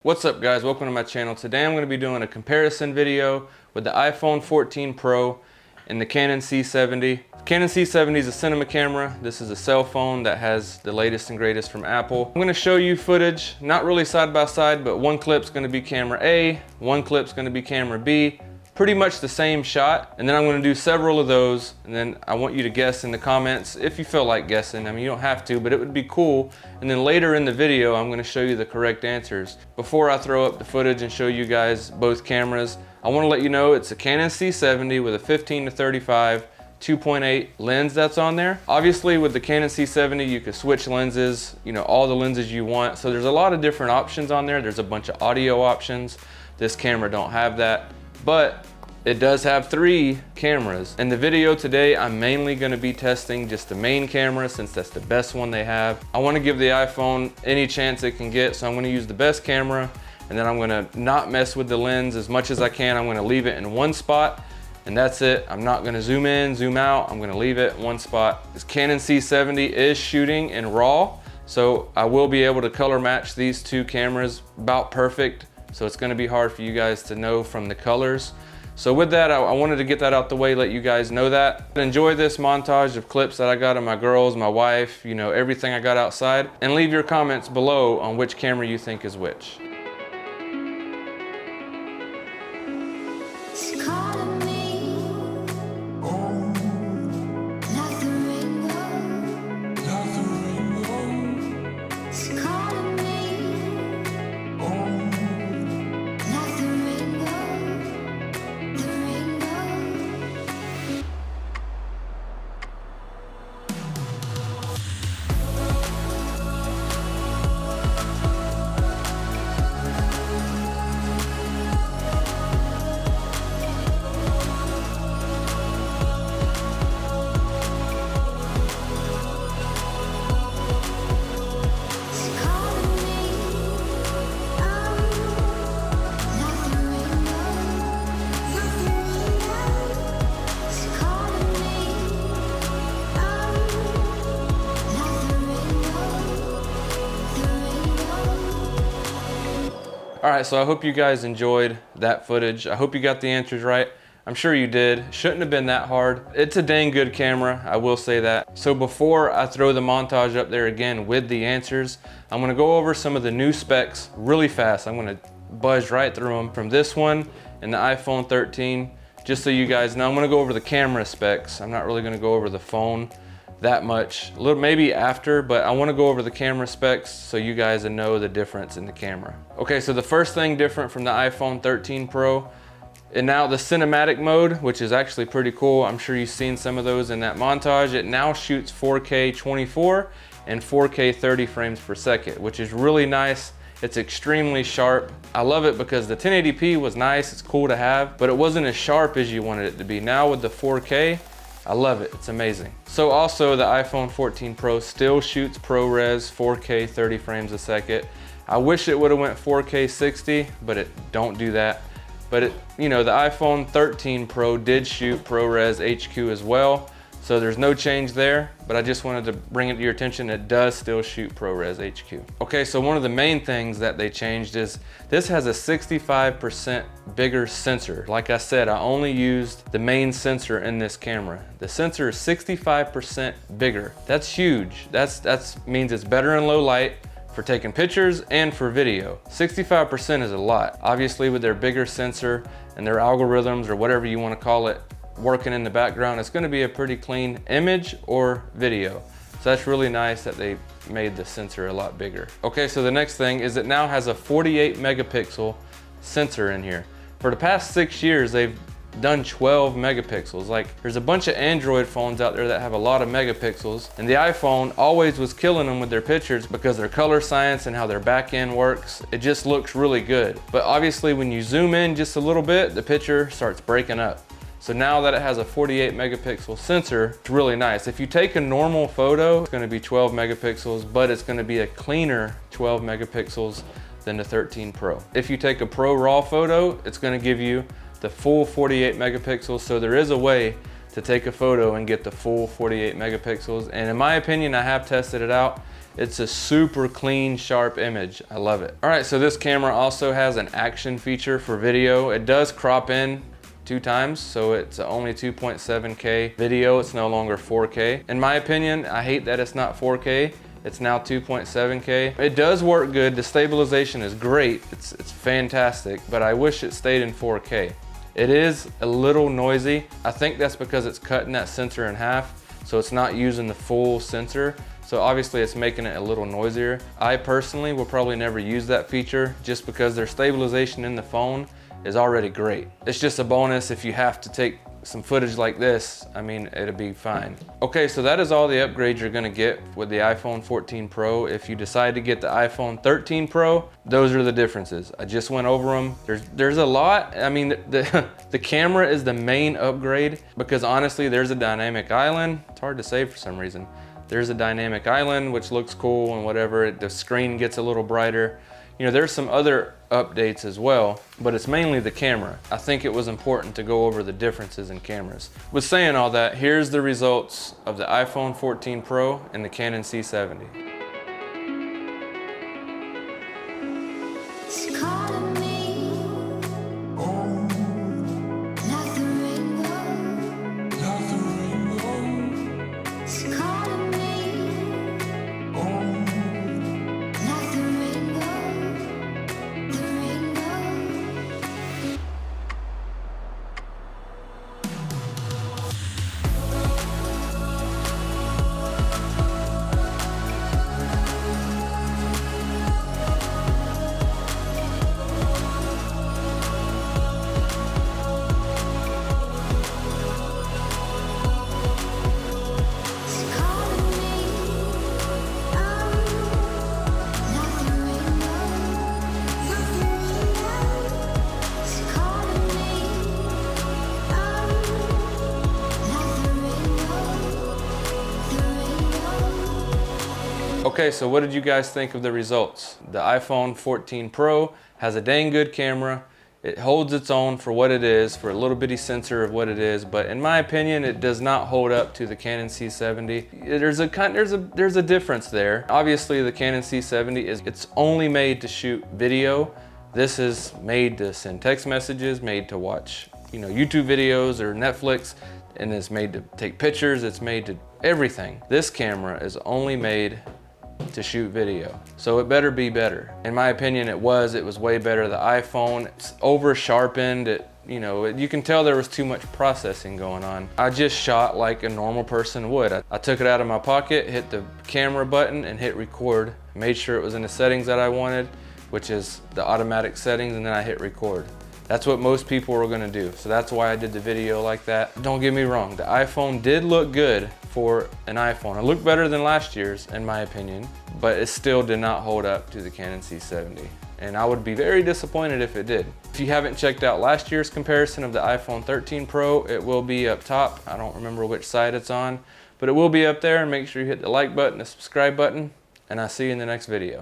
What's up guys, welcome to my channel. Today I'm going to be doing a comparison video with the iPhone 14 Pro and the Canon C70. The Canon C70 is a cinema camera. This is a cell phone that has the latest and greatest from Apple. I'm going to show you footage, not really side by side, but one clip's going to be camera A, one clip's going to be camera B. Pretty much the same shot, and then I'm going to do several of those, and then I want you to guess in the comments if you feel like guessing. I mean, you don't have to, but it would be cool. And then later in the video I'm going to show you the correct answers. Before I throw up the footage and show you guys both cameras, I want to let you know it's a Canon C70 with a 15-35 2.8 lens that's on there. Obviously with the Canon C70 you can switch lenses, you know, all the lenses you want, so there's a lot of different options on there. There's a bunch of audio options. This camera don't have that, but it does have 3 cameras. In the video today, I'm mainly gonna be testing just the main camera since that's the best one they have. I wanna give the iPhone any chance it can get, so I'm gonna use the best camera, and then I'm gonna not mess with the lens as much as I can. I'm gonna leave it in one spot, and that's it. I'm not gonna zoom in, zoom out. I'm gonna leave it in one spot. This Canon C70 is shooting in RAW, so I will be able to color match these 2 cameras about perfect, so it's gonna be hard for you guys to know from the colors. So with that, I wanted to get that out the way, let you guys know that. Enjoy this montage of clips that I got of my girls, my wife, you know, everything I got outside. And leave your comments below on which camera you think is which. All right, so I hope you guys enjoyed that footage. I hope you got the answers right. I'm sure you did. Shouldn't have been that hard. It's a dang good camera, I will say that. So before I throw the montage up there again with the answers, I'm gonna go over some of the new specs really fast. I'm gonna buzz right through them from this one and the iPhone 13, just so you guys know. I'm gonna go over the camera specs. I'm not really gonna go over the phone that much, a little maybe after, but I want to go over the camera specs so you guys know the difference in the camera. Okay, so the first thing different from the iPhone 13 Pro, and now the cinematic mode, which is actually pretty cool. I'm sure you've seen some of those in that montage. It now shoots 4K 24 and 4K 30 frames per second, which is really nice. It's extremely sharp. I love it because the 1080p was nice, it's cool to have, but it wasn't as sharp as you wanted it to be. Now with the 4K, I love it, it's amazing. So also the iPhone 14 Pro still shoots ProRes 4K 30 frames a second. I wish it would have went 4K 60, but it don't do that. But it, you know, the iPhone 13 Pro did shoot ProRes HQ as well, so there's no change there, but I just wanted to bring it to your attention, it does still shoot ProRes HQ. Okay, so one of the main things that they changed is this has a 65% bigger sensor. Like I said, I only used the main sensor in this camera. The sensor is 65% bigger. That's huge. That means it's better in low light for taking pictures and for video. 65% is a lot. Obviously with their bigger sensor and their algorithms or whatever you want to call it, working in the background, it's going to be a pretty clean image or video. So that's really nice that they made the sensor a lot bigger. Okay, so the next thing is it now has a 48 megapixel sensor in here. For the past 6 years, they've done 12 megapixels. Like, there's a bunch of Android phones out there that have a lot of megapixels, and the iPhone always was killing them with their pictures because their color science and how their back end works. It just looks really good. But obviously when you zoom in just a little bit, the picture starts breaking up. So now that it has a 48 megapixel sensor, it's really nice. If you take a normal photo, it's gonna be 12 megapixels, but it's gonna be a cleaner 12 megapixels than the 13 Pro. If you take a Pro RAW photo, it's gonna give you the full 48 megapixels. So there is a way to take a photo and get the full 48 megapixels. And in my opinion, I have tested it out. It's a super clean, sharp image. I love it. All right, so this camera also has an action feature for video. It does crop in 2 times, so it's only 2.7K video. It's no longer 4K. In my opinion, I hate that it's not 4K. It's now 2.7K. It does work good. The stabilization is great. It's fantastic, but I wish it stayed in 4K. It is a little noisy. I think that's because it's cutting that sensor in half, so it's not using the full sensor. So obviously it's making it a little noisier. I personally will probably never use that feature just because their stabilization in the phone is already great. It's just a bonus if you have to take some footage like this. I mean, it'll be fine. Okay, so that is all the upgrades you're gonna get with the iPhone 14 Pro. If you decide to get the iPhone 13 Pro, those are the differences. I just went over them. There's a lot. I mean, the camera is the main upgrade because honestly, there's a dynamic island. It's hard to say for some reason. There's a dynamic island, which looks cool and whatever. The screen gets a little brighter. You know, there's some other updates as well, but it's mainly the camera. I think it was important to go over the differences in cameras. With saying all that, here's the results of the iPhone 14 Pro and the Canon C70. Okay, so what did you guys think of the results? The iPhone 14 Pro has a dang good camera. It holds its own for what it is, for a little bitty sensor of what it is, but in my opinion, it does not hold up to the Canon C70. There's a difference there. Obviously, the Canon C70 it's only made to shoot video. This is made to send text messages, made to watch, you know, YouTube videos or Netflix, and it's made to take pictures. It's made to everything. This camera is only made to shoot video, so it better be better. In my opinion, it was way better. The iPhone, it's over sharpened. You know, you can tell there was too much processing going on. I just shot like a normal person would. I took it out of my pocket, hit the camera button and hit record, made sure it was in the settings that I wanted, which is the automatic settings, and then I hit record. That's what most people were gonna do, so that's why I did the video like that. Don't get me wrong, the iPhone did look good for an iPhone. It looked better than last year's, in my opinion, but it still did not hold up to the Canon C70. And I would be very disappointed if it did. If you haven't checked out last year's comparison of the iPhone 13 Pro, it will be up top. I don't remember which side it's on, but it will be up there, and make sure you hit the like button, the subscribe button, and I'll see you in the next video.